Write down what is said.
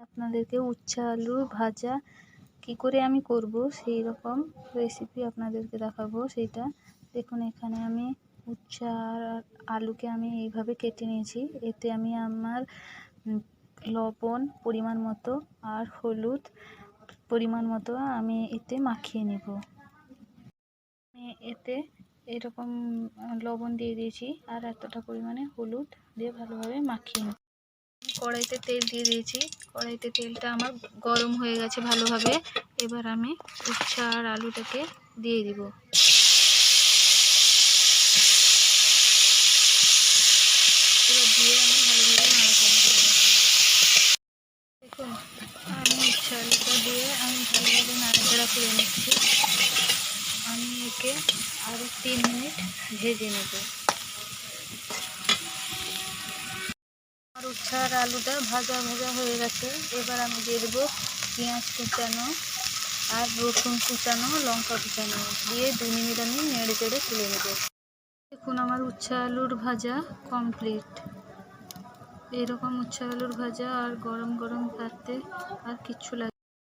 আপনাদেরকে উচ্ছে আলুর ভাজা কি করে আমি করব সেই রকম রেসিপি আপনাদেরকে দেখাবো। সেইটা দেখুন, এখানে আমি উচ্ছে আর আলুকে আমি এইভাবে কেটে নিয়েছি। এতে আমি আমার লবণ পরিমাণ মতো আর হলুদ পরিমাণ মতো আমি এতে মাখিয়ে নেব। এতে এরকম লবণ দিয়ে দিয়েছি আর এতটা পরিমাণে হলুদ দিয়ে ভালোভাবে মাখিয়ে নেব। কড়াইতে তেল দিয়ে দিয়েছি। কড়াইতে তেলটা আমার গরম হয়ে গেছে ভালোভাবে। এবার আমি উচ্ছে আর আলুটাকে দিয়ে দিব। এবার দিয়ে আমি ভালোভাবে নাড়াচাড়া করে নেব। দেখুন, আমি উচ্ছে আলুটা দিয়ে আমি ভালোভাবে নাড়াচাড়া করে নিচ্ছি। আমি একে আরও 3 মিনিট ভেজে নেব। আর উচ্ছে আর আলুটা ভাজা ভাজা হয়ে গেছে। এবার আমি দিয়ে দেবো পেঁয়াজ কুচানো আর রসুন কুচানো, লঙ্কা কুচানো দিয়ে 2 মিনিট আমি নেড়ে চেড়ে তুলে নেব। দেখুন, আমার উচ্ছে আলুর ভাজা কমপ্লিট। এরকম উচ্ছে আলুর ভাজা আর গরম গরম ভাতে আর কিচ্ছু লাগে।